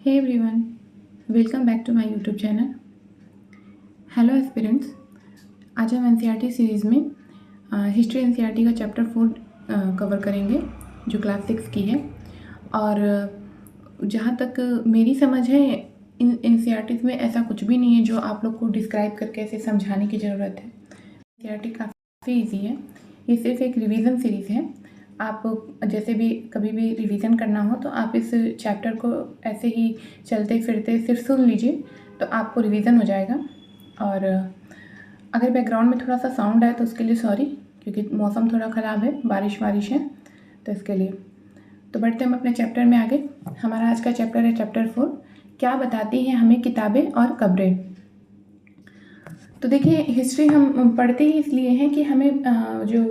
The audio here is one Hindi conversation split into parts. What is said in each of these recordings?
Hey everyone, welcome back to my YouTube channel. Hello aspirants, आज हम एनसीईआरटी सीरीज़ में हिस्ट्री एनसीईआरटी का चैप्टर 4 कवर करेंगे जो क्लास 6 की है। और जहाँ तक मेरी समझ है इन एनसीईआरटीज़ में ऐसा कुछ भी नहीं है जो आप लोग को डिस्क्राइब करके ऐसे समझाने की ज़रूरत है। एनसीईआरटी काफ़ी इजी है, ये सिर्फ एक रिवीजन सीरीज़ है। आप जैसे भी कभी भी रिवीजन करना हो तो आप इस चैप्टर को ऐसे ही चलते फिरते सिर्फ सुन लीजिए तो आपको रिवीजन हो जाएगा। और अगर बैकग्राउंड में थोड़ा सा साउंड आए तो उसके लिए सॉरी, क्योंकि मौसम थोड़ा ख़राब है, बारिश है तो इसके लिए। तो बढ़ते हम अपने चैप्टर में आगे। हमारा आज का चैप्टर है चैप्टर 4, क्या बताती हैं हमें किताबें और कब्रें। तो देखिए, हिस्ट्री हम पढ़ते ही इसलिए हैं कि हमें जो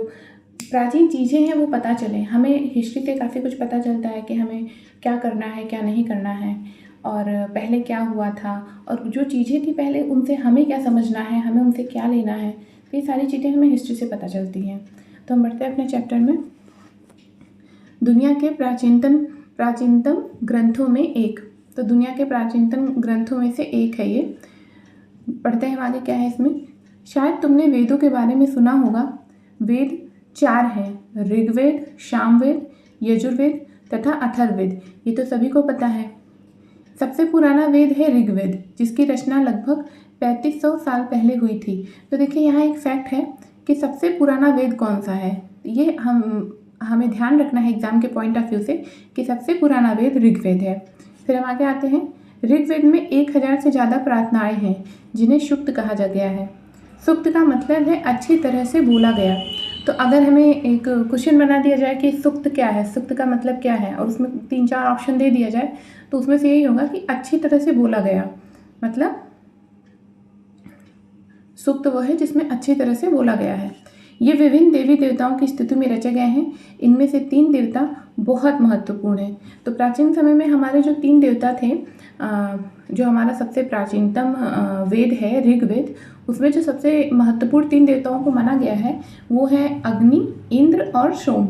प्राचीन चीज़ें हैं वो पता चलें। हमें हिस्ट्री से काफ़ी कुछ पता चलता है कि हमें क्या करना है, क्या नहीं करना है, और पहले क्या हुआ था, और जो चीज़ें थी पहले उनसे हमें क्या समझना है, हमें उनसे क्या लेना है। तो ये सारी चीज़ें हमें हिस्ट्री से पता चलती हैं। तो हम बढ़ते हैं अपने चैप्टर में। दुनिया के प्राचीनतम ग्रंथों में एक, तो दुनिया के प्राचीनतम ग्रंथों में से एक है ये। पढ़ते हैं आगे क्या है इसमें। शायद तुमने वेदों के बारे में सुना होगा। वेद 4 हैं, ऋग्वेद, सामवेद, यजुर्वेद तथा अथर्ववेद। ये तो सभी को पता है। सबसे पुराना वेद है ऋग्वेद, जिसकी रचना लगभग 3500 साल पहले हुई थी। तो देखिए, यहाँ एक फैक्ट है कि सबसे पुराना वेद कौन सा है। ये हमें ध्यान रखना है एग्जाम के पॉइंट ऑफ व्यू से कि सबसे पुराना वेद ऋग्वेद है। फिर हम आगे आते हैं। ऋग्वेद में 1000 से ज़्यादा प्रार्थनाएं हैं जिन्हें सूक्त कहा जा गया है। सूक्त का मतलब है अच्छी तरह से बोला गया। तो अगर हमें एक क्वेश्चन बना दिया जाए कि सूक्त क्या है, सूक्त का मतलब क्या है, और उसमें 3-4 ऑप्शन दे दिया जाए तो उसमें से यही होगा कि अच्छी तरह से बोला गया। मतलब सूक्त वो है जिसमें अच्छी तरह से बोला गया है। ये विभिन्न देवी देवताओं की स्तुति में रचे गए हैं। इनमें से 3 देवता बहुत महत्वपूर्ण हैं। तो प्राचीन समय में हमारे जो 3 देवता थे, जो हमारा सबसे प्राचीनतम वेद है ऋग्वेद, उसमें जो सबसे महत्वपूर्ण 3 देवताओं को माना गया है वो है अग्नि, इंद्र और सोम।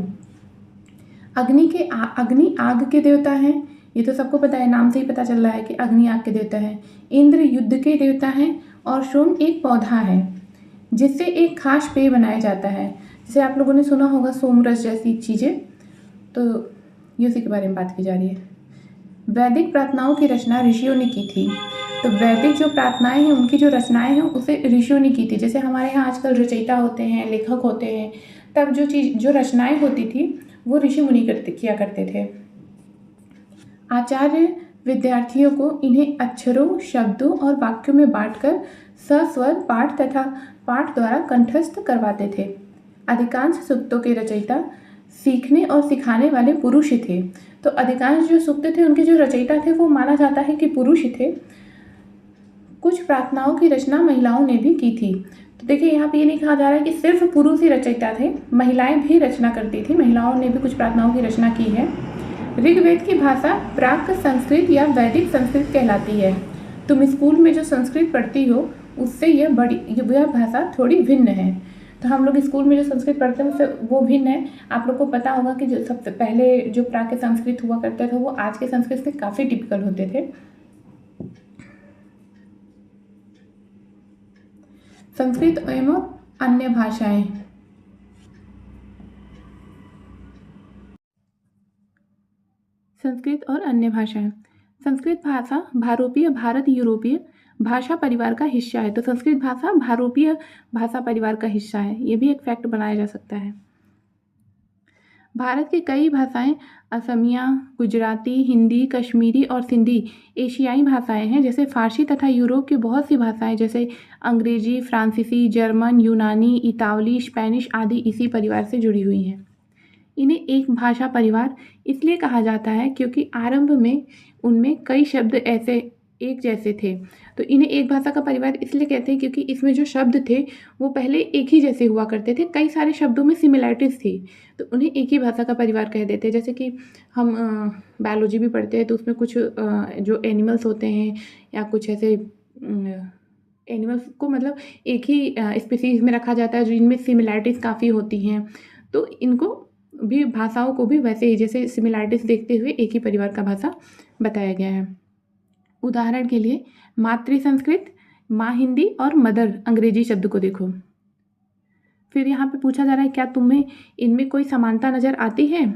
अग्नि आग के देवता हैं, ये तो सबको पता है, नाम से ही पता चल रहा है कि अग्नि आग के देवता है। इंद्र युद्ध के देवता हैं और सोम एक पौधा है जिससे एक खास पेय बनाया जाता है। जैसे आप लोगों ने सुना होगा सोमरस जैसी चीज़ें, तो ये उसी के बारे में बात की जा रही है। वैदिक प्रार्थनाओं की रचना ऋषियों ने की थी। तो वैदिक जो प्रार्थनाएं हैं, उनकी जो रचनाएं हैं उसे ऋषियों ने की थी। जैसे हमारे यहाँ आजकल रचयिता होते हैं, लेखक होते हैं, तब जो रचनाएं होती थी वो ऋषि मुनि किया करते थे। आचार्य विद्यार्थियों को इन्हें अक्षरों, शब्दों और वाक्यों में बांटकर सस्वर पाठ तथा पाठ द्वारा कंठस्थ करवाते थे। अधिकांश सूक्तों के रचयिता सीखने और सिखाने वाले पुरुष ही थे। तो अधिकांश जो सूक्त थे उनके जो रचयिता थे वो माना जाता है कि पुरुष ही थे। कुछ प्रार्थनाओं की रचना महिलाओं ने भी की थी। तो देखिए, यहाँ पे ये नहीं कहा जा रहा है कि सिर्फ पुरुष ही रचयिता थे, महिलाएं भी रचना करती थी, महिलाओं ने भी कुछ प्रार्थनाओं की रचना की है। ऋग्वेद की भाषा प्राक संस्कृत या वैदिक संस्कृत कहलाती है। तुम स्कूल में जो संस्कृत पढ़ती हो उससे यह भाषा थोड़ी भिन्न है। तो हम लोग स्कूल में जो संस्कृत पढ़ते हैं उससे वो भिन्न है। आप लोग को पता होगा कि जो सबसे पहले जो प्राक संस्कृत हुआ करते थे वो आज के संस्कृत से काफ़ी टिपिकल होते थे। संस्कृत एवं अन्य भाषाएं। संस्कृत और अन्य भाषाएं। संस्कृत भाषा भारोपीय भारत यूरोपीय भाषा परिवार का हिस्सा है। तो संस्कृत भाषा भारोपीय भाषा परिवार का हिस्सा है, ये भी एक फैक्ट बनाया जा सकता है। भारत की कई भाषाएं असमिया, गुजराती, हिंदी, कश्मीरी और सिंधी एशियाई भाषाएं हैं। जैसे फारसी तथा यूरोप की बहुत सी भाषाएं जैसे अंग्रेजी, फ्रांसीसी, जर्मन, यूनानी, इतावली, स्पेनिश आदि इसी परिवार से जुड़ी हुई हैं। इन्हें एक भाषा परिवार इसलिए कहा जाता है क्योंकि आरंभ में उनमें कई शब्द ऐसे एक जैसे थे। तो इन्हें एक भाषा का परिवार इसलिए कहते हैं क्योंकि इसमें जो शब्द थे वो पहले एक ही जैसे हुआ करते थे, कई सारे शब्दों में सिमिलैरिटीज़ थी, तो उन्हें एक ही भाषा का परिवार कह देते हैं। जैसे कि हम बायोलॉजी भी पढ़ते हैं तो उसमें कुछ जो एनिमल्स होते हैं या कुछ ऐसे एनिमल्स को मतलब एक ही स्पीसीज़ में रखा जाता है जिनमें सिमिलैरिटीज़ काफ़ी होती हैं। तो इनको भी, भाषाओं को भी वैसे ही जैसे सिमिलैरिटीज़ देखते हुए एक ही परिवार का भाषा बताया गया है। उदाहरण के लिए मातृ संस्कृत, माँ हिंदी और मदर अंग्रेजी शब्द को देखो। फिर यहाँ पे पूछा जा रहा है क्या तुम्हें इनमें कोई समानता नज़र आती है?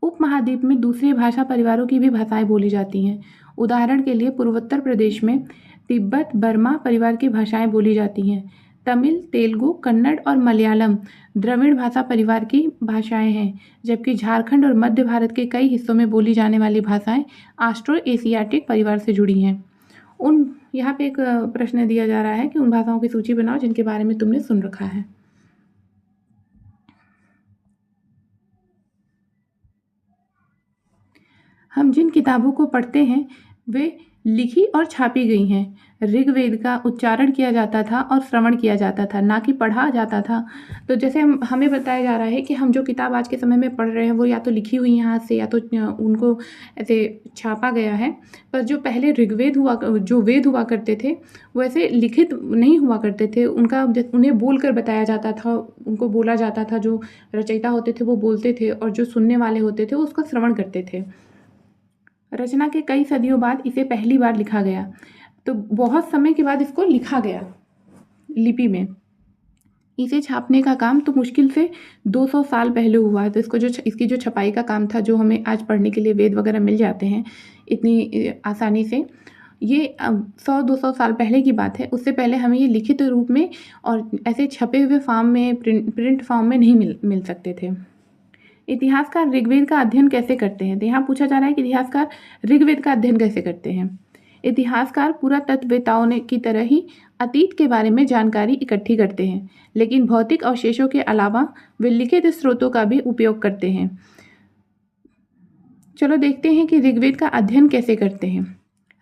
उपमहाद्वीप में दूसरे भाषा परिवारों की भी भाषाएं बोली जाती हैं। उदाहरण के लिए पूर्वोत्तर प्रदेश में तिब्बत बर्मा परिवार की भाषाएं बोली जाती हैं। तमिल, तेलुगु, कन्नड़ और मलयालम द्रविड़ भाषा परिवार की भाषाएं हैं, जबकि झारखंड और मध्य भारत के कई हिस्सों में बोली जाने वाली भाषाएं ऑस्ट्रो एशियाटिक परिवार से जुड़ी हैं। यहाँ पे एक प्रश्न दिया जा रहा है कि उन भाषाओं की सूची बनाओ जिनके बारे में तुमने सुन रखा है। हम जिन किताबों को पढ़ते हैं वे लिखी और छापी गई हैं। ऋग्वेद का उच्चारण किया जाता था और श्रवण किया जाता था, ना कि पढ़ा जाता था। तो जैसे हमें बताया जा रहा है कि हम जो किताब आज के समय में पढ़ रहे हैं वो या तो लिखी हुई हैं हाथ से या तो उनको ऐसे छापा गया है। पर जो पहले जो वेद हुआ करते थे वो ऐसे लिखित नहीं हुआ करते थे। उन्हें बोल कर बताया जाता था, उनको बोला जाता था। जो रचयिता होते थे वो बोलते थे और जो सुनने वाले होते थे वो उसका श्रवण करते थे। रचना के कई सदियों बाद इसे पहली बार लिखा गया। तो बहुत समय के बाद इसको लिखा गया लिपि में। इसे छापने का काम तो मुश्किल से 200 साल पहले हुआ है। तो इसकी जो छपाई का काम था, जो हमें आज पढ़ने के लिए वेद वगैरह मिल जाते हैं इतनी आसानी से, ये 100-200 साल पहले की बात है। उससे पहले हमें ये लिखित रूप में और ऐसे छपे हुए फॉर्म में, प्रिंट फॉर्म में नहीं मिल सकते थे। इतिहासकार ऋग्वेद का अध्ययन कैसे करते हैं? तो यहाँ पूछा जा रहा है कि इतिहासकार ऋग्वेद का अध्ययन कैसे करते हैं। इतिहासकार पुरातत्ववेताओं की तरह ही अतीत के बारे में जानकारी इकट्ठी करते हैं, लेकिन भौतिक अवशेषों के अलावा वे लिखित स्रोतों का भी उपयोग करते हैं। चलो देखते हैं कि ऋग्वेद का अध्ययन कैसे करते हैं।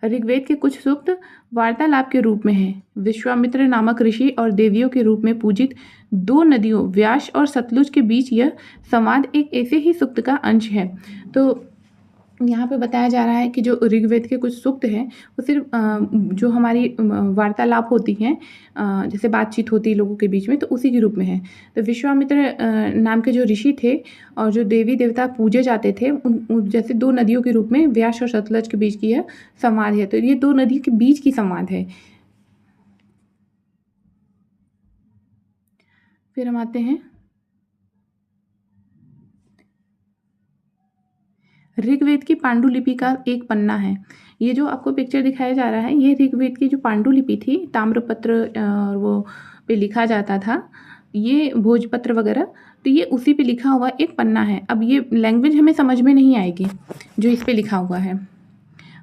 ऋग्वेद के कुछ सूक्त वार्तालाप के रूप में हैं। विश्वामित्र नामक ऋषि और देवियों के रूप में पूजित दो नदियों व्यास और सतलुज के बीच यह संवाद एक ऐसे ही सूक्त का अंश है। तो यहाँ पे बताया जा रहा है कि जो ऋग्वेद के कुछ सूक्त हैं वो सिर्फ जो हमारी वार्तालाप होती हैं, जैसे बातचीत होती है लोगों के बीच में, तो उसी के रूप में है। तो विश्वामित्र नाम के जो ऋषि थे और जो देवी देवता पूजे जाते थे, जैसे दो नदियों के रूप में व्यास और सतलज के बीच की यह संवाद है। तो ये दो नदी के बीच की संवाद है। फिर हम आते हैं ऋग्वेद की पांडुलिपि का एक पन्ना है। ये जो आपको पिक्चर दिखाया जा रहा है, ये ऋग्वेद की जो पांडुलिपि थी, ताम्रपत्र वो पे लिखा जाता था, ये भोजपत्र वगैरह, तो ये उसी पे लिखा हुआ एक पन्ना है। अब ये लैंग्वेज हमें समझ में नहीं आएगी जो इस पे लिखा हुआ है।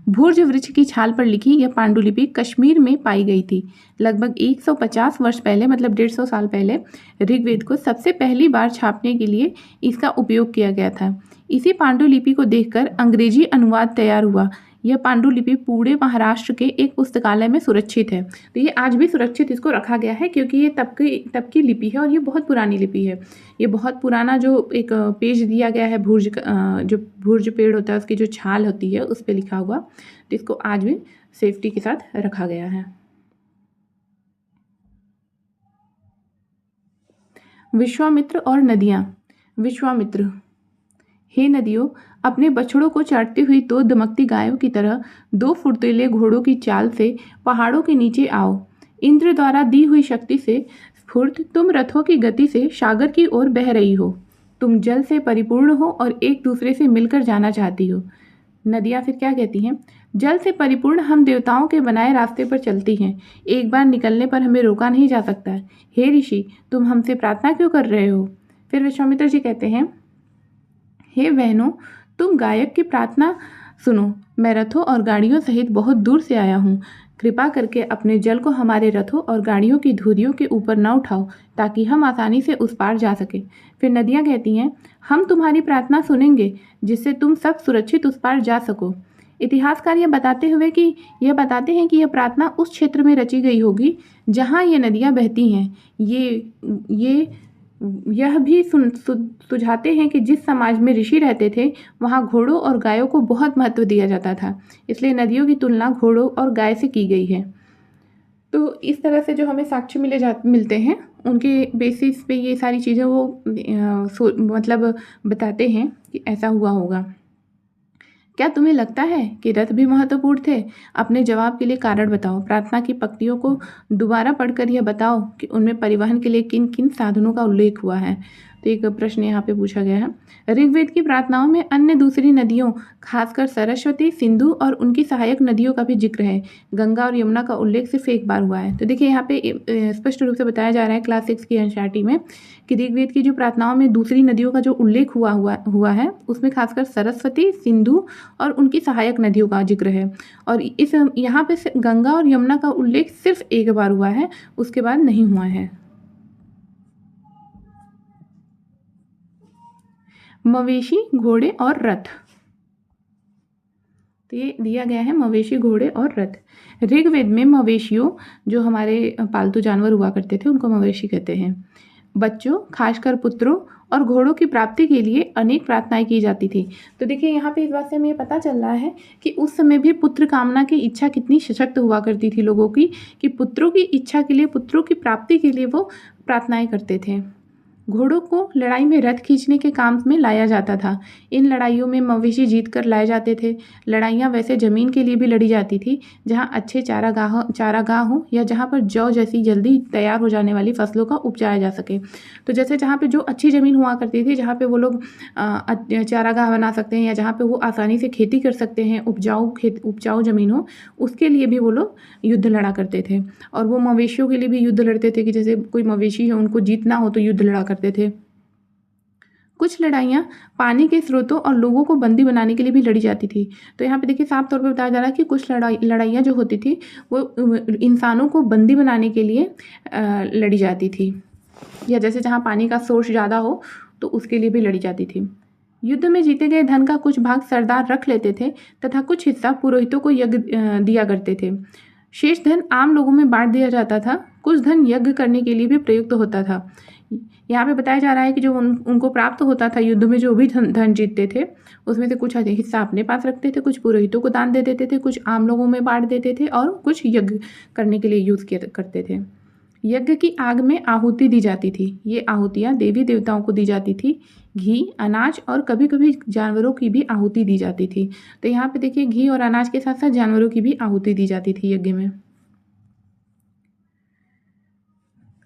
भुर्ज वृक्ष की छाल पर लिखी यह पांडुलिपि कश्मीर में पाई गई थी। लगभग 150 वर्ष पहले, मतलब 150 साल पहले, ऋग्वेद को सबसे पहली बार छापने के लिए इसका उपयोग किया गया था। इसी पांडुलिपि को देखकर अंग्रेजी अनुवाद तैयार हुआ। यह पांडुलिपि पूरे महाराष्ट्र के एक पुस्तकालय में सुरक्षित है। तो ये आज भी सुरक्षित इसको रखा गया है, क्योंकि ये तब की लिपि है और ये बहुत पुरानी लिपि है। ये बहुत पुराना जो एक पेज दिया गया है, जो भुर्ज पेड़ होता है उसकी जो छाल होती है उस पर लिखा हुआ, तो इसको आज भी सेफ्टी के साथ रखा गया है। विश्वामित्र और नदियाँ। विश्वामित्र: हे नदियों, अपने बछड़ों को चाटती हुई दो दमकती गायों की तरह दो फुर्तीले घोड़ों की चाल से पहाड़ों के नीचे आओ। इंद्र द्वारा दी हुई शक्ति से स्फूर्त तुम रथों की गति से सागर की ओर बह रही हो। तुम जल से परिपूर्ण हो और एक दूसरे से मिलकर जाना चाहती हो। नदियाँ फिर क्या कहती हैं? जल से परिपूर्ण हम देवताओं के बनाए रास्ते पर चलती हैं। एक बार निकलने पर हमें रोका नहीं जा सकता। हे ऋषि, तुम हमसे प्रार्थना क्यों कर रहे हो? फिर विश्वामित्र जी कहते हैं, हे बहनों, तुम गायक की प्रार्थना सुनो। मैं रथों और गाड़ियों सहित बहुत दूर से आया हूँ। कृपा करके अपने जल को हमारे रथों और गाड़ियों की धुरियों के ऊपर न उठाओ, ताकि हम आसानी से उस पार जा सके। फिर नदियाँ कहती हैं, हम तुम्हारी प्रार्थना सुनेंगे, जिससे तुम सब सुरक्षित उस पार जा सको। इतिहासकार यह बताते हैं कि यह प्रार्थना उस क्षेत्र में रची गई होगी जहाँ ये नदियाँ बहती हैं। यह भी सुझाते हैं कि जिस समाज में ऋषि रहते थे वहाँ घोड़ों और गायों को बहुत महत्व दिया जाता था, इसलिए नदियों की तुलना घोड़ों और गाय से की गई है। तो इस तरह से जो हमें साक्ष्य मिलते हैं, उनके बेसिस पे ये सारी चीज़ें वो मतलब बताते हैं कि ऐसा हुआ होगा। क्या तुम्हें लगता है कि रथ भी महत्वपूर्ण थे? अपने जवाब के लिए कारण बताओ। प्रार्थना की पंक्तियों को दोबारा पढ़कर यह बताओ कि उनमें परिवहन के लिए किन किन साधनों का उल्लेख हुआ है। तो एक प्रश्न यहाँ पे पूछा गया है। ऋग्वेद की प्रार्थनाओं में अन्य दूसरी नदियों, खासकर सरस्वती, सिंधु और उनकी सहायक नदियों का भी जिक्र है। गंगा और यमुना का उल्लेख सिर्फ एक बार हुआ है। तो देखिए यहाँ पे स्पष्ट रूप से बताया जा रहा है क्लास 6 की एनसीईआरटी में कि ऋग्वेद की जो प्रार्थनाओं में दूसरी नदियों का जो उल्लेख हुआ है उसमें खासकर सरस्वती, सिंधु और उनकी सहायक नदियों का जिक्र है। और इस यहाँ पे गंगा और यमुना का उल्लेख सिर्फ एक बार हुआ है, उसके बाद नहीं हुआ है। मवेशी, घोड़े और रथ। तो ये दिया गया है मवेशी, घोड़े और रथ। ऋग्वेद में मवेशियों, जो हमारे पालतू जानवर हुआ करते थे, उनको मवेशी कहते हैं। बच्चों, खासकर पुत्रों और घोड़ों की प्राप्ति के लिए अनेक प्रार्थनाएं की जाती थी। तो देखिए यहाँ पे इस बात से हमें ये पता चल रहा है कि उस समय भी पुत्र कामना की इच्छा कितनी सशक्त हुआ करती थी लोगों की, कि पुत्रों की इच्छा के लिए, पुत्रों की प्राप्ति के लिए वो प्रार्थनाएं करते थे। घोड़ों को लड़ाई में रथ खींचने के काम में लाया जाता था। इन लड़ाइयों में मवेशी जीत कर लाए जाते थे। लड़ाइयाँ वैसे ज़मीन के लिए भी लड़ी जाती थी, जहाँ अच्छे चारागाह हो या जहाँ पर जौ जैसी जल्दी तैयार हो जाने वाली फसलों का उपजाया जा सके। तो जैसे जहाँ पे जो अच्छी ज़मीन हुआ करती थी, जहाँ पे वो लोग चारागाह बना सकते हैं या जहाँ पे वो आसानी से खेती कर सकते हैं, उपजाऊ ज़मीन हो, उसके लिए भी वो लोग युद्ध लड़ा करते थे। और वो मवेशियों के लिए भी युद्ध लड़ते थे कि जैसे कोई मवेशी है, उनको जीतना हो तो युद्ध लड़ा करते थे। कुछ लड़ाइयाँ पानी के स्रोतों और लोगों को बंदी बनाने के लिए भी लड़ी जाती थी। तो यहाँ पे देखिए साफ तौर पे बताया जा रहा है कि कुछ लड़ाइयाँ जो होती थी वो इंसानों को बंदी बनाने के लिए लड़ी जाती थी, या जैसे जहाँ पानी का सोर्स ज़्यादा हो तो उसके लिए भी लड़ी जाती थी। युद्ध में जीते गए धन का कुछ भाग सरदार रख लेते थे तथा कुछ हिस्सा पुरोहितों को यज्ञ दिया करते थे। शेष धन आम लोगों में बांट दिया जाता था। कुछ धन यज्ञ करने के लिए भी प्रयुक्त होता था। यहाँ पे बताया जा रहा है कि जो उनको प्राप्त होता था युद्ध में, जो भी धन जीतते थे, उसमें से कुछ हिस्सा अपने पास रखते थे, कुछ पुरोहितों को दान दे देते थे, कुछ आम लोगों में बांट देते थे और कुछ यज्ञ करने के लिए यूज़ करते थे। यज्ञ की आग में आहुति दी जाती थी। ये आहुतियाँ देवी देवताओं को दी जाती थी। घी, अनाज और कभी कभी जानवरों की भी आहुति दी जाती थी। तो यहाँ पे देखिए घी और अनाज के साथ साथ जानवरों की भी आहुति दी जाती थी यज्ञ में।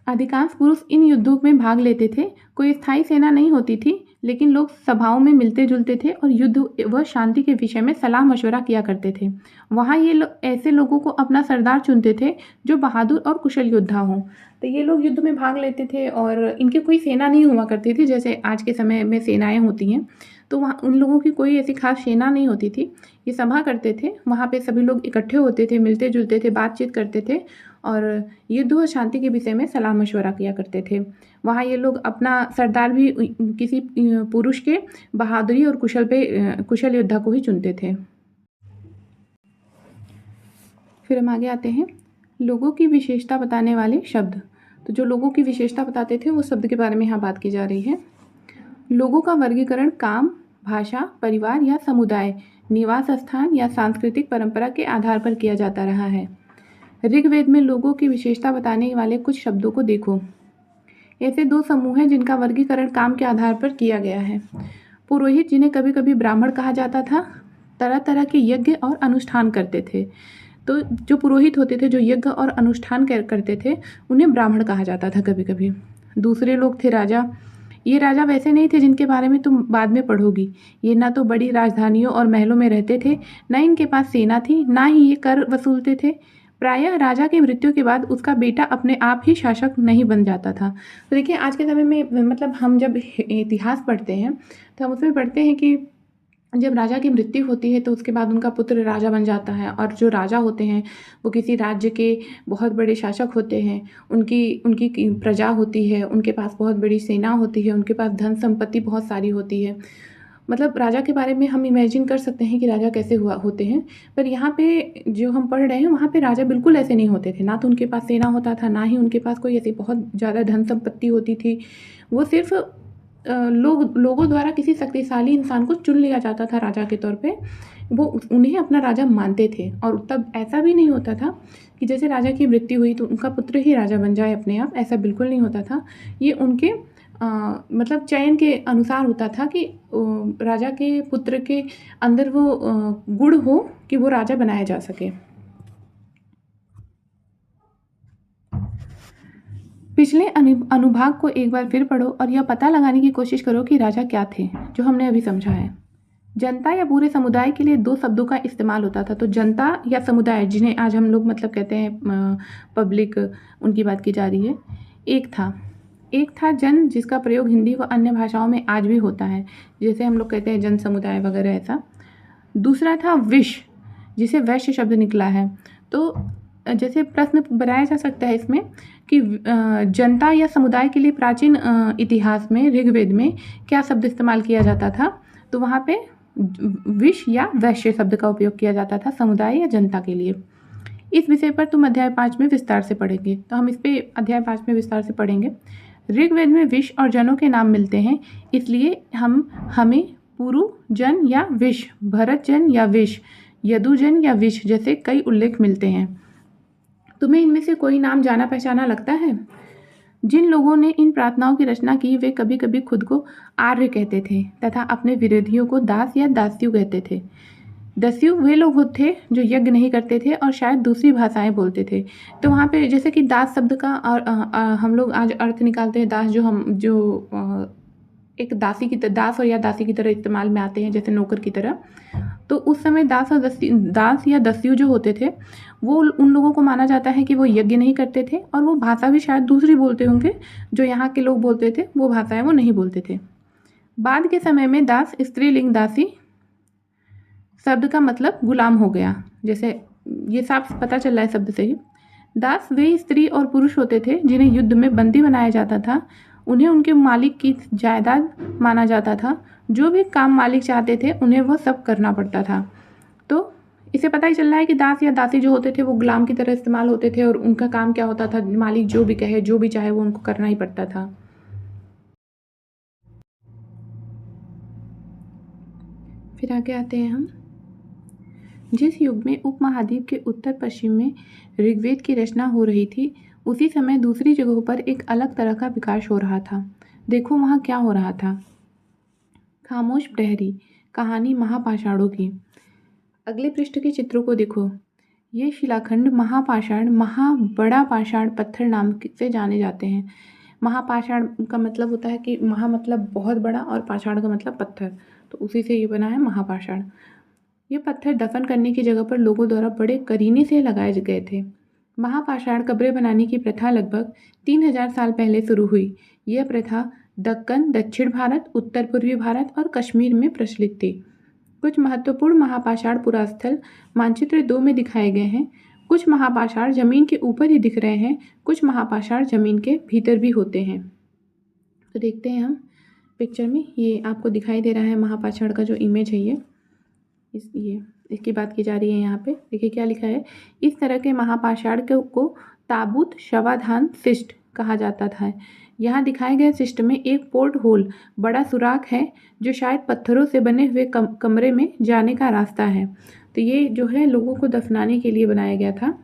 अधिकांश पुरुष इन युद्धों में भाग लेते थे। कोई स्थायी सेना नहीं होती थी, लेकिन लोग सभाओं में मिलते जुलते थे और युद्ध व शांति के विषय में सलाह मशवरा किया करते थे। वहाँ ये ऐसे लोगों को अपना सरदार चुनते थे जो बहादुर और कुशल योद्धा हों। तो ये लोग युद्ध में भाग लेते थे और इनकी कोई सेना नहीं हुआ करती थी, जैसे आज के समय में सेनाएँ होती हैं। तो वहाँ उन लोगों की कोई ऐसी खास सेना नहीं होती थी। ये सभा करते थे, वहाँ पे सभी लोग इकट्ठे होते थे, मिलते जुलते थे, बातचीत करते थे और युद्ध और शांति के विषय में सलाह मशवरा किया करते थे। वहाँ ये लोग अपना सरदार भी किसी पुरुष के बहादुरी और कुशल योद्धा को ही चुनते थे। फिर हम आगे आते हैं, लोगों की विशेषता बताने वाले शब्द। तो जो लोगों की विशेषता बताते थे वो शब्द के बारे में यहाँ बात की जा रही है। लोगों का वर्गीकरण काम, भाषा, परिवार या समुदाय, निवास स्थान या सांस्कृतिक परंपरा के आधार पर किया जाता रहा है। ऋग्वेद में लोगों की विशेषता बताने वाले कुछ शब्दों को देखो। ऐसे दो समूह हैं जिनका वर्गीकरण काम के आधार पर किया गया है। पुरोहित, जिन्हें कभी कभी ब्राह्मण कहा जाता था, तरह तरह के यज्ञ और अनुष्ठान करते थे। तो जो पुरोहित होते थे, जो यज्ञ और अनुष्ठान करते थे, उन्हें ब्राह्मण कहा जाता था कभी कभी। दूसरे लोग थे राजा। ये राजा वैसे नहीं थे जिनके बारे में तुम बाद में पढ़ोगी। ये ना तो बड़ी राजधानियों और महलों में रहते थे, ना इनके पास सेना थी, ना ही ये कर वसूलते थे। प्रायः राजा की मृत्यु के बाद उसका बेटा अपने आप ही शासक नहीं बन जाता था। तो देखिए आज के समय में मतलब हम जब इतिहास पढ़ते हैं तो हम उसमें पढ़ते हैं कि जब राजा की मृत्यु होती है तो उसके बाद उनका पुत्र राजा बन जाता है, और जो राजा होते हैं वो किसी राज्य के बहुत बड़े शासक होते हैं। उनकी प्रजा होती है, उनके पास बहुत बड़ी सेना होती है, उनके पास धन संपत्ति बहुत सारी होती है। मतलब राजा के बारे में हम इमेजिन कर सकते हैं कि राजा कैसे होते हैं। पर यहाँ पे जो हम पढ़ रहे हैं वहाँ पे राजा बिल्कुल ऐसे नहीं होते थे। ना तो उनके पास सेना होता था, ना ही उनके पास कोई ऐसी बहुत ज़्यादा धन संपत्ति होती थी। वो सिर्फ लोगों द्वारा किसी शक्तिशाली इंसान को चुन लिया जाता था राजा के तौर पे। वो उन्हें अपना राजा मानते थे। और तब ऐसा भी नहीं होता था कि जैसे राजा की मृत्यु हुई तो उनका पुत्र ही राजा बन जाए अपने आप, ऐसा बिल्कुल नहीं होता था। ये उनके मतलब चयन के अनुसार होता था कि राजा के पुत्र के अंदर वो गुण हो कि वो राजा बनाया जा सके। पिछले अनुभाग को एक बार फिर पढ़ो और यह पता लगाने की कोशिश करो कि राजा क्या थे, जो हमने अभी समझा है। जनता या पूरे समुदाय के लिए दो शब्दों का इस्तेमाल होता था। तो जनता या समुदाय, जिन्हें आज हम लोग मतलब कहते हैं पब्लिक, उनकी बात की जा रही है। एक था जन, जिसका प्रयोग हिंदी व अन्य भाषाओं में आज भी होता है, जैसे हम लोग कहते हैं जन समुदाय वगैरह ऐसा। दूसरा था विश, जिसे वैश्य शब्द निकला है। तो जैसे प्रश्न बनाया जा सकता है इसमें कि जनता या समुदाय के लिए प्राचीन इतिहास में ऋग्वेद में क्या शब्द इस्तेमाल किया जाता था। तो वहाँ पे विश या वैश्य शब्द का उपयोग किया जाता था समुदाय या जनता के लिए। इस विषय पर तुम अध्याय 5 में विस्तार से पढ़ेंगे। तो हम इस पे अध्याय 5 में विस्तार से पढ़ेंगे। ऋग्वेद में विश और जनों के नाम मिलते हैं, इसलिए हमें पुरु जन या विश, भरत जन या विश, यदु जन या विश जैसे कई उल्लेख मिलते हैं। तुम्हें इनमें से कोई नाम जाना पहचाना लगता है? जिन लोगों ने इन प्रार्थनाओं की रचना की वे कभी कभी खुद को आर्य कहते थे तथा अपने विरोधियों को दास या दास्यु कहते थे। दस्यु वे लोग थे जो यज्ञ नहीं करते थे और शायद दूसरी भाषाएं बोलते थे। तो वहाँ पे जैसे कि दास शब्द का और हम लोग आज अर्थ निकालते हैं दास, जो एक दासी की दास और या दासी की तरह इस्तेमाल में आते हैं, जैसे नौकर की तरह। तो उस समय दास या दस्यु जो होते थे वो उन लोगों को माना जाता है कि वो यज्ञ नहीं करते थे और वो भाषा भी शायद दूसरी बोलते होंगे, जो यहाँ के लोग बोलते थे वो भाषाएं वो नहीं बोलते थे। बाद के समय में दास स्त्रीलिंग दासी शब्द का मतलब गुलाम हो गया। जैसे ये साफ पता चल रहा है शब्द से ही। दास वे स्त्री और पुरुष होते थे जिन्हें युद्ध में बंदी बनाया जाता था। उन्हें उनके मालिक की जायदाद माना जाता था। जो भी काम मालिक चाहते थे उन्हें वह सब करना पड़ता था। तो इसे पता ही चल रहा है कि दास या दासी जो होते थे वो गुलाम की तरह इस्तेमाल होते थे और उनका काम क्या होता था, मालिक जो भी कहे जो भी चाहे वो उनको करना ही पड़ता था। फिर आगे आते हैं हम। जिस युग में उपमहाद्वीप के उत्तर पश्चिम में ऋग्वेद की रचना हो रही थी, उसी समय दूसरी जगहों पर एक अलग तरह का विकास हो रहा था। देखो वहाँ क्या हो रहा था। खामोश प्रहरी, कहानी महापाषाणों की। अगले पृष्ठ के चित्रों को देखो। ये शिलाखंड महापाषाण, बड़ा पाषाण पत्थर नाम से जाने जाते हैं। महापाषाण का मतलब होता है कि महा मतलब बहुत बड़ा और पाषाण का मतलब पत्थर, तो उसी से ये बना है महापाषाण। ये पत्थर दफन करने की जगह पर लोगों द्वारा बड़े करीने से लगाए गए थे। महापाषाण कब्रें बनाने की प्रथा लगभग 3000 साल पहले शुरू हुई। यह प्रथा दक्कन, दक्षिण भारत, उत्तर पूर्वी भारत और कश्मीर में प्रचलित थी। कुछ महत्वपूर्ण महापाषाण पुरास्थल मानचित्र 2 में दिखाए गए हैं। कुछ महापाषाण जमीन के ऊपर ही दिख रहे हैं, कुछ महापाषाण जमीन के भीतर भी होते हैं। तो देखते हैं हम पिक्चर में, ये आपको दिखाई दे रहा है महापाषाण का जो इमेज है ये इसकी बात की जा रही है। यहाँ पे देखिए क्या लिखा है। इस तरह के महापाषाण को ताबूत शवाधान शिष्ट कहा जाता था। यहाँ दिखाए गए शिष्ट में एक पोर्ट होल, बड़ा सुराख है जो शायद पत्थरों से बने हुए कमरे में जाने का रास्ता है। तो ये जो है लोगों को दफनाने के लिए बनाया गया था।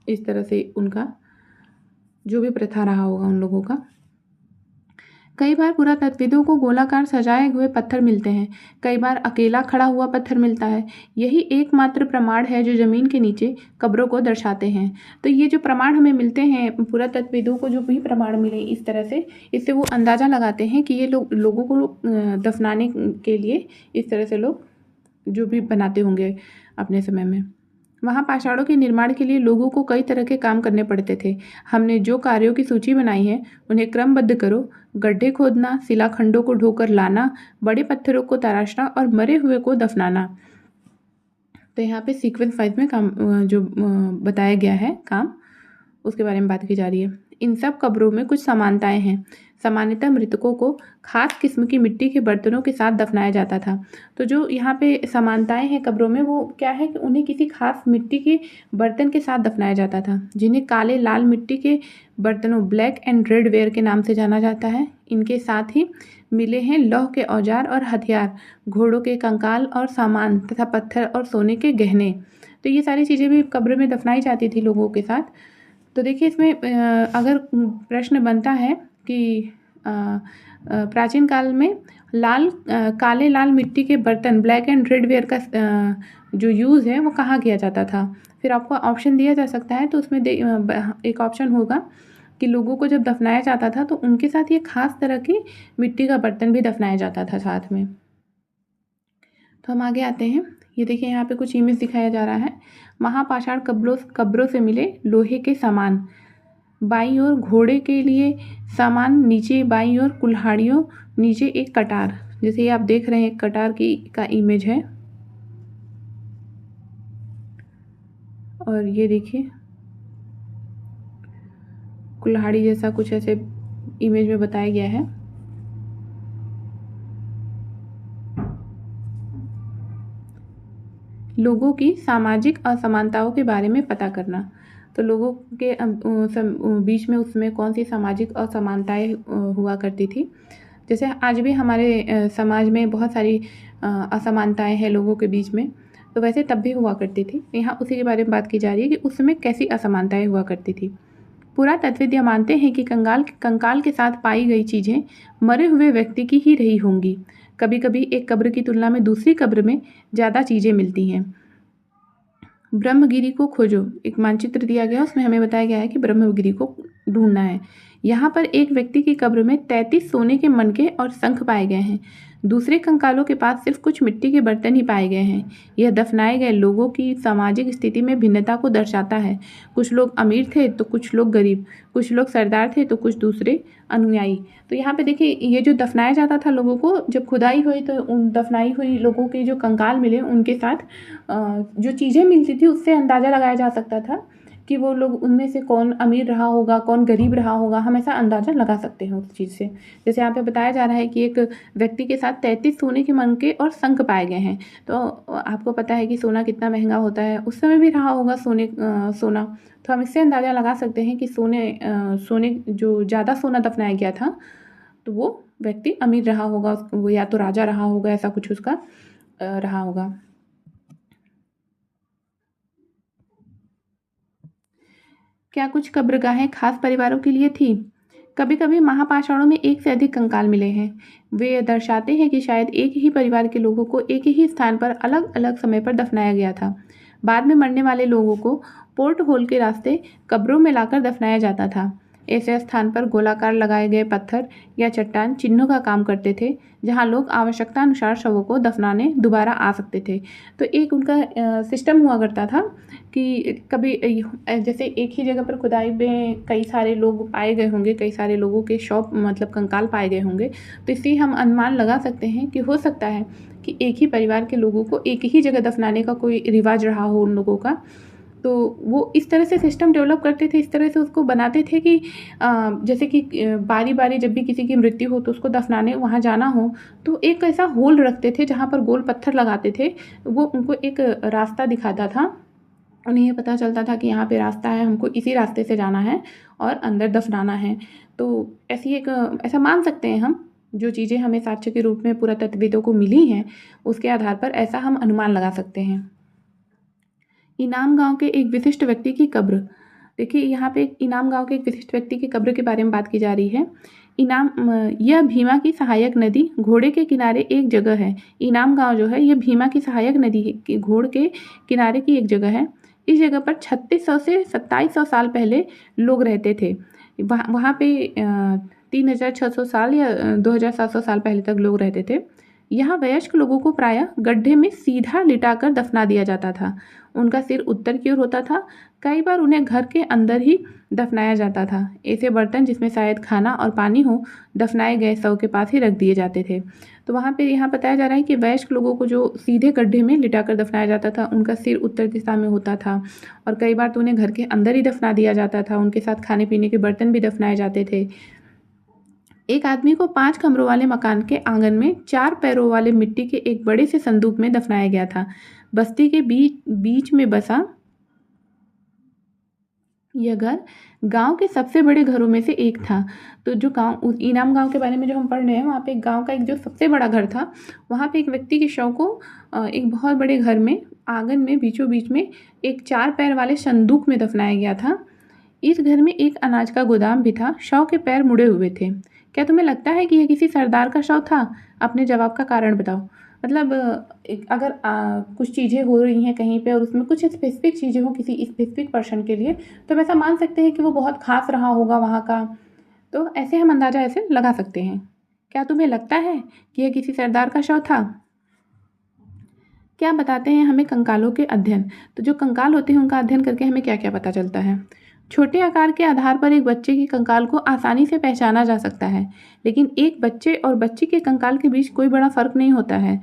इस तरह से उनका जो भी प्रथा रहा होगा उन लोगों का। कई बार पुरातत्वविदों को गोलाकार सजाए हुए पत्थर मिलते हैं, कई बार अकेला खड़ा हुआ पत्थर मिलता है। यही एकमात्र प्रमाण है जो जमीन के नीचे कब्रों को दर्शाते हैं। तो ये जो प्रमाण हमें मिलते हैं, पुरातत्वविदों को जो भी प्रमाण मिले इस तरह से, इससे वो अंदाज़ा लगाते हैं कि ये लोगों को दफनाने के लिए इस तरह से लोग जो भी बनाते होंगे अपने समय में। वहाँ पाषाणों के निर्माण के लिए लोगों को कई तरह के काम करने पड़ते थे। हमने जो कार्यों की सूची बनाई है उन्हें क्रमबद्ध करो। गड्ढे खोदना, शिलाखंडों को ढोकर लाना, बड़े पत्थरों को तराशना और मरे हुए को दफनाना। तो यहाँ पे सीक्वेंस वाइज में काम जो बताया गया है काम, उसके बारे में बात की जा रही है। इन सब कब्रों में कुछ समानताएं हैं। सामान्यतः मृतकों को खास किस्म की मिट्टी के बर्तनों के साथ दफनाया जाता था। तो जो यहाँ पे समानताएं हैं कब्रों में, वो क्या है कि उन्हें किसी खास मिट्टी के बर्तन के साथ दफनाया जाता था, जिन्हें काले लाल मिट्टी के बर्तनों, ब्लैक एंड रेड वेयर के नाम से जाना जाता है। इनके साथ ही मिले हैं लौह के औजार और हथियार, घोड़ों के कंकाल और सामान तथा पत्थर और सोने के गहने। तो ये सारी चीज़ें भी कब्र में दफनाई जाती थी लोगों के साथ। तो देखिए इसमें अगर प्रश्न बनता है कि प्राचीन काल में काले लाल मिट्टी के बर्तन, ब्लैक एंड रेड वेयर का जो यूज़ है वो कहाँ किया जाता था। फिर आपको ऑप्शन दिया जा सकता है, तो उसमें एक ऑप्शन होगा कि लोगों को जब दफनाया जाता था तो उनके साथ ये खास तरह की मिट्टी का बर्तन भी दफनाया जाता था साथ में। तो हम आगे आते हैं। ये देखिए यहाँ पे कुछ इमेज दिखाया जा रहा है। महापाषाण कब्रों से मिले लोहे के सामान, बाईं ओर घोड़े के लिए सामान, नीचे बाईं ओर कुल्हाड़ियों, नीचे एक कटार। जैसे ये आप देख रहे हैं एक कटार का इमेज है। और ये देखिए कुल्हाड़ी जैसा कुछ ऐसे इमेज में बताया गया है। लोगों की सामाजिक असमानताओं के बारे में पता करना। तो लोगों के बीच में उसमें कौन सी सामाजिक असमानताएं हुआ करती थी। जैसे आज भी हमारे समाज में बहुत सारी असमानताएं हैं लोगों के बीच में, तो वैसे तब भी हुआ करती थी। यहाँ उसी के बारे में बात की जा रही है कि उसमें कैसी असमानताएं हुआ करती थी। पुरातत्वविद मानते हैं कि कंकाल के साथ पाई गई चीज़ें मरे हुए व्यक्ति की ही रही होंगी। कभी कभी एक कब्र की तुलना में दूसरी कब्र में ज़्यादा चीज़ें मिलती हैं। ब्रह्मगिरी को खोजो, एक मानचित्र दिया गया, उसमें हमें बताया गया है कि ब्रह्मगिरी को ढूंढना है। यहाँ पर एक व्यक्ति की कब्र में 33 सोने के मनके और शंख पाए गए हैं। दूसरे कंकालों के पास सिर्फ कुछ मिट्टी के बर्तन ही पाए गए हैं। यह दफनाए गए लोगों की सामाजिक स्थिति में भिन्नता को दर्शाता है। कुछ लोग अमीर थे तो कुछ लोग गरीब, कुछ लोग सरदार थे तो कुछ दूसरे अनुयायी। तो यहाँ पे देखिए ये जो दफनाया जाता था लोगों को, जब खुदाई हुई तो उन दफनाई हुई लोगों के जो कंकाल मिले उनके साथ जो चीज़ें मिलती थी उससे अंदाज़ा लगाया जा सकता था कि वो लोग उनमें से कौन अमीर रहा होगा, कौन गरीब रहा होगा। हम ऐसा अंदाज़ा लगा सकते हैं उस चीज़ से। जैसे यहाँ पे बताया जा रहा है कि एक व्यक्ति के साथ 33 सोने के मनके और शंख पाए गए हैं। तो आपको पता है कि सोना कितना महंगा होता है, उस समय भी रहा होगा सोना। तो हम इससे अंदाज़ा लगा सकते हैं कि सोने जो ज़्यादा सोना दफनाया गया था तो वो व्यक्ति अमीर रहा होगा, वो या तो राजा रहा होगा, ऐसा कुछ उसका रहा होगा। क्या कुछ कब्रगाहें खास परिवारों के लिए थी? कभी कभी महापाषाणों में एक से अधिक कंकाल मिले हैं। वे यह दर्शाते हैं कि शायद एक ही परिवार के लोगों को एक ही स्थान पर अलग अलग समय पर दफनाया गया था। बाद में मरने वाले लोगों को पोर्ट होल के रास्ते कब्रों में लाकर दफनाया जाता था। ऐसे स्थान पर गोलाकार लगाए गए पत्थर या चट्टान चिन्हों का काम करते थे, जहां लोग आवश्यकता अनुसार शवों को दफनाने दोबारा आ सकते थे। तो एक उनका सिस्टम हुआ करता था कि कभी जैसे एक ही जगह पर खुदाई में कई सारे लोग पाए गए होंगे, कई सारे लोगों के शव मतलब कंकाल पाए गए होंगे, तो इससे हम अनुमान लगा सकते हैं कि हो सकता है कि एक ही परिवार के लोगों को एक ही जगह दफनाने का कोई रिवाज रहा हो उन लोगों का। तो वो इस तरह से सिस्टम डेवलप करते थे, इस तरह से उसको बनाते थे कि जैसे कि बारी बारी जब भी किसी की मृत्यु हो तो उसको दफनाने वहाँ जाना हो तो एक ऐसा होल रखते थे जहाँ पर गोल पत्थर लगाते थे। वो उनको एक रास्ता दिखाता था, उन्हें ये पता चलता था कि यहाँ पे रास्ता है, हमको इसी रास्ते से जाना है और अंदर दफनाना है। तो ऐसा मान सकते हैं हम, जो चीज़ें हमें साक्ष्य के रूप में पुरातत्वविदों को मिली हैं उसके आधार पर ऐसा हम अनुमान लगा सकते हैं। इनाम गांव के एक विशिष्ट व्यक्ति की कब्र। देखिए यहाँ पे इनाम गांव के एक विशिष्ट व्यक्ति की कब्र के बारे में बात की जा रही है। यह भीमा की सहायक नदी घोड़े के किनारे एक जगह है। इनाम गांव जो है यह भीमा की सहायक नदी की घोड़ के किनारे की एक जगह है। इस जगह पर 3600 से 2700 साल पहले लोग रहते थे। वहाँ पे 3600 साल या 2700 साल पहले तक लोग रहते थे। यहाँ वयस्क लोगों को प्रायः गड्ढे में सीधा लिटाकर दफना दिया जाता था। उनका सिर उत्तर की ओर होता था। कई बार उन्हें घर के अंदर ही दफनाया जाता था। ऐसे बर्तन जिसमें शायद खाना और पानी हो दफनाए गए शव के पास ही रख दिए जाते थे। तो यहाँ बताया जा रहा है कि वयस्क लोगों को जो सीधे गड्ढे में लिटाकर दफनाया जाता था, उनका सिर उत्तर दिशा में होता था और कई बार तो उन्हें घर के अंदर ही दफना दिया जाता था। उनके साथ खाने पीने के बर्तन भी दफनाए जाते थे। एक आदमी को 5 कमरों वाले मकान के आंगन में 4 पैरों वाले मिट्टी के एक बड़े से संदूक में दफनाया गया था। बस्ती के बीच में बसा यह घर गांव के सबसे बड़े घरों में से एक था। तो जो इनाम गांव के बारे में जो हम पढ़ रहे हैं, वहाँ पे गांव का एक जो सबसे बड़ा घर था, वहाँ पे एक व्यक्ति के शव को एक बहुत बड़े घर में आंगन में बीचों बीच में एक 4 पैर वाले संदूक में दफनाया गया था। इस घर में एक अनाज का गोदाम भी था। शव के पैर मुड़े हुए थे। क्या तुम्हें लगता है कि यह किसी सरदार का शव था? अपने जवाब का कारण बताओ। मतलब अगर कुछ चीज़ें हो रही हैं कहीं पे और उसमें कुछ स्पेसिफिक चीज़ें हों किसी स्पेसिफिक पर्सन के लिए, तो हम ऐसा मान सकते हैं कि वो बहुत ख़ास रहा होगा वहाँ का। तो ऐसे हम अंदाज़ा ऐसे लगा सकते हैं। क्या तुम्हें लगता है कि यह किसी सरदार का शव था? क्या बताते हैं हमें कंकालों के अध्ययन? तो जो कंकाल होते हैं उनका अध्ययन करके हमें क्या क्या पता चलता है? छोटे आकार के आधार पर एक बच्चे के कंकाल को आसानी से पहचाना जा सकता है, लेकिन एक बच्चे और बच्ची के कंकाल के बीच कोई बड़ा फर्क नहीं होता है।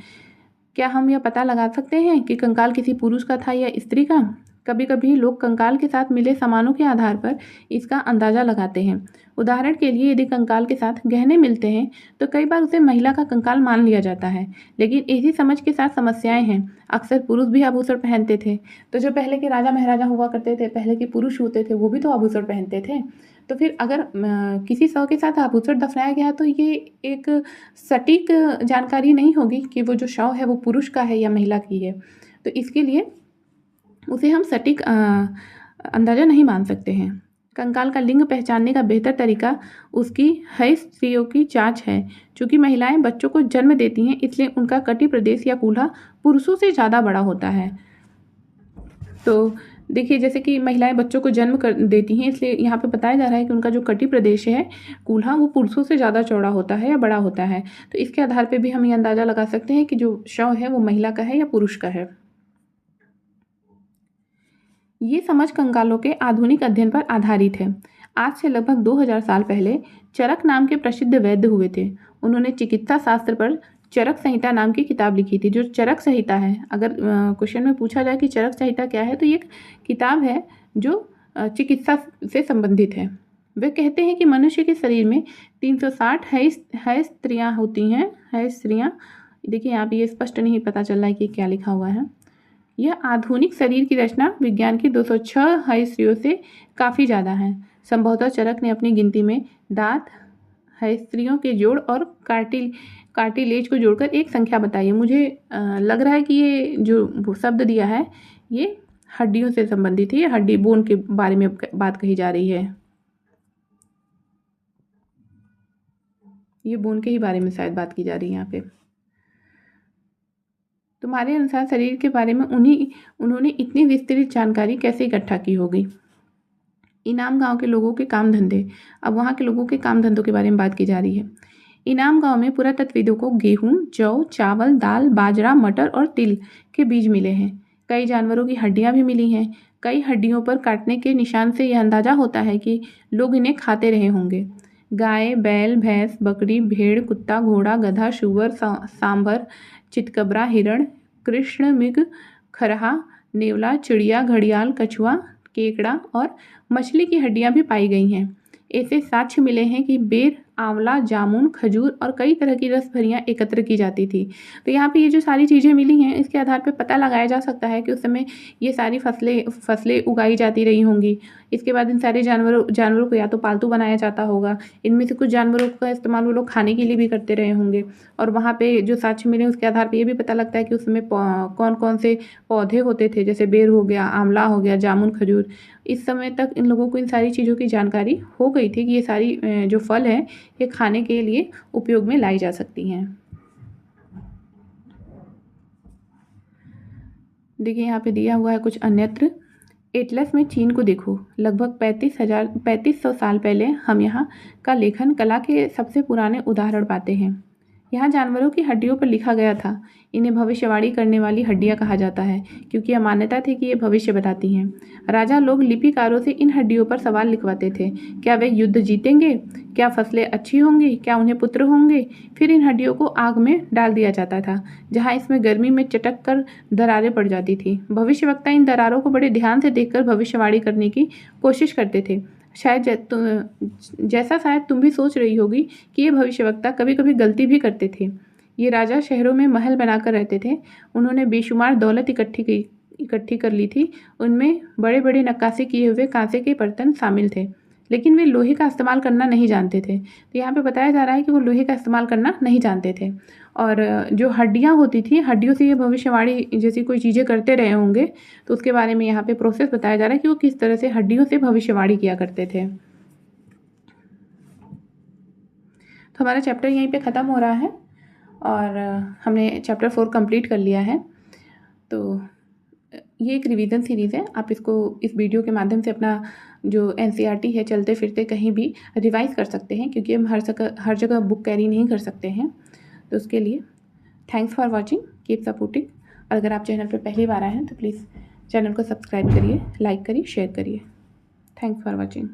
क्या हम यह पता लगा सकते हैं कि कंकाल किसी पुरुष का था या स्त्री का? कभी कभी लोग कंकाल के साथ मिले सामानों के आधार पर इसका अंदाज़ा लगाते हैं। उदाहरण के लिए यदि कंकाल के साथ गहने मिलते हैं तो कई बार उसे महिला का कंकाल मान लिया जाता है, लेकिन इसी समझ के साथ समस्याएं हैं। अक्सर पुरुष भी आभूषण पहनते थे। तो जो पहले के राजा महाराजा हुआ करते थे, पहले के पुरुष होते थे, वो भी तो आभूषण पहनते थे। तो फिर अगर किसी शव के साथ आभूषण दफनाया गया तो ये एक सटीक जानकारी नहीं होगी कि वो जो शव है वो पुरुष का है या महिला की है। तो इसके लिए उसे हम सटीक अंदाज़ा नहीं मान सकते हैं। कंकाल का लिंग पहचानने का बेहतर तरीका उसकी हस्तक्रियाओं की जांच है। चूँकि महिलाएं बच्चों को जन्म देती हैं, इसलिए उनका कटी प्रदेश या कूल्हा पुरुषों से ज़्यादा बड़ा होता है। तो देखिए, जैसे कि महिलाएं बच्चों को जन्म कर देती हैं, इसलिए यहाँ पे बताया जा रहा है कि उनका जो कटी प्रदेश है कूल्हा, वो पुरुषों से ज़्यादा चौड़ा होता है या बड़ा होता है। तो इसके आधार पे भी हम ये अंदाज़ा लगा सकते हैं कि जो शव है वो महिला का है या पुरुष का है। ये समझ कंकालों के आधुनिक अध्ययन पर आधारित है। आज से लगभग 2000 साल पहले चरक नाम के प्रसिद्ध वैद्य हुए थे। उन्होंने चिकित्सा शास्त्र पर चरक संहिता नाम की किताब लिखी थी। जो चरक संहिता है, अगर क्वेश्चन में पूछा जाए कि चरक संहिता क्या है, तो ये एक किताब है जो चिकित्सा से संबंधित है। वे कहते हैं कि मनुष्य के शरीर में 360 है स्त्रियाँ होती हैं। है स्त्रियाँ, देखिए यहाँ पे ये स्पष्ट नहीं पता चल रहा है कि क्या लिखा हुआ है। यह आधुनिक शरीर की रचना विज्ञान की 206 हयस्त्रियों से काफ़ी ज़्यादा है। संभवतः चरक ने अपनी गिनती में दांत, हयस्त्रियों के जोड़ और कार्टिलेज को जोड़कर एक संख्या बताई है। मुझे लग रहा है कि ये जो शब्द दिया है ये हड्डियों से संबंधित है। ये हड्डी बोन के बारे में बात कही जा रही है। ये बोन के ही बारे में शायद बात की जा रही है यहाँ पे। तुम्हारे अनुसार शरीर के बारे में उन्होंने इतनी विस्तृत जानकारी कैसे इकट्ठा की होगी? इनाम गांव के लोगों के काम धंधे। अब वहाँ के लोगों के काम धंधों के बारे में बात की जा रही है। इनाम गांव में पुरातत्वविदों को गेहूं, जौ, चावल, दाल, बाजरा, मटर और तिल के बीज मिले हैं। कई जानवरों की हड्डियां भी मिली हैं। कई हड्डियों पर काटने के निशान से यह अंदाजा होता है कि लोग इन्हें खाते रहे होंगे। गाय, बैल, भैंस, बकरी, भेड़, कुत्ता, घोड़ा, गधा, सूअर, सांभर, चितकबरा, हिरण, कृष्ण मृग, खरहा, नेवला, चिड़िया, घड़ियाल, कछुआ, केकड़ा और मछली की हड्डियां भी पाई गई हैं। ऐसे साक्ष्य मिले हैं कि बेर, आंवला, जामुन, खजूर और कई तरह की रस भरियाँ एकत्र की जाती थी। तो यहाँ पे ये जो सारी चीज़ें मिली हैं, इसके आधार पे पता लगाया जा सकता है कि उस समय ये सारी फसलें उगाई जाती रही होंगी। इसके बाद इन सारे जानवरों को या तो पालतू बनाया जाता होगा। इनमें से कुछ जानवरों का इस्तेमाल वो लोग खाने के लिए भी करते रहे होंगे। और वहाँ पे जो साक्ष्य मिले उसके आधार पर ये भी पता लगता है कि उस समय कौन कौन से पौधे होते थे, जैसे बेर हो गया, आंवला हो गया, जामुन, खजूर। इस समय तक इन लोगों को इन सारी चीज़ों की जानकारी हो गई थी कि ये सारी जो फल हैं ये खाने के लिए उपयोग में लाई जा सकती हैं। देखिए यहाँ पे दिया हुआ है कुछ अन्यत्र। एटलस में चीन को देखो। लगभग 3500 साल पहले हम यहाँ का लेखन कला के सबसे पुराने उदाहरण पाते हैं। यहाँ जानवरों की हड्डियों पर लिखा गया था। इन्हें भविष्यवाणी करने वाली हड्डियाँ कहा जाता है, क्योंकि यह मान्यता थी कि ये भविष्य बताती हैं। राजा लोग लिपिकारों से इन हड्डियों पर सवाल लिखवाते थे। क्या वे युद्ध जीतेंगे? क्या फसलें अच्छी होंगी? क्या उन्हें पुत्र होंगे? फिर इन हड्डियों को आग में डाल दिया जाता था, जहाँ इसमें गर्मी में चटक कर दरारें पड़ जाती थी। भविष्यवक्ता इन दरारों को बड़े ध्यान से देखकर भविष्यवाणी करने की कोशिश करते थे। जैसा शायद तुम भी सोच रही होगी कि ये भविष्यवक्ता कभी कभी गलती भी करते थे। ये राजा शहरों में महल बनाकर रहते थे। उन्होंने बेशुमार दौलत इकट्ठी कर ली थी। उनमें बड़े बड़े नक्काशी किए हुए कांसे के बर्तन शामिल थे, लेकिन वे लोहे का इस्तेमाल करना नहीं जानते थे। तो यहाँ पे बताया जा रहा है कि वो लोहे का इस्तेमाल करना नहीं जानते थे। और जो हड्डियाँ होती थी, हड्डियों से ये भविष्यवाणी जैसी कोई चीज़ें करते रहे होंगे, तो उसके बारे में यहाँ पे प्रोसेस बताया जा रहा है कि वो किस तरह से हड्डियों से भविष्यवाणी किया करते थे। तो हमारा चैप्टर यहीं पे ख़त्म हो रहा है और हमने चैप्टर 4 कंप्लीट कर लिया है। तो ये एक रिवीजन सीरीज़ है, आप इसको इस वीडियो के माध्यम से अपना जो एनसीईआरटी है चलते फिरते कहीं भी रिवाइज़ कर सकते हैं, क्योंकि हम हर जगह बुक कैरी नहीं कर सकते हैं। तो उसके लिए thanks for watching, keep supporting. अगर आप चैनल पर पहली बार आए हैं तो प्लीज़ चैनल को सब्सक्राइब करिए, लाइक करिए, शेयर करिए। Thanks for watching.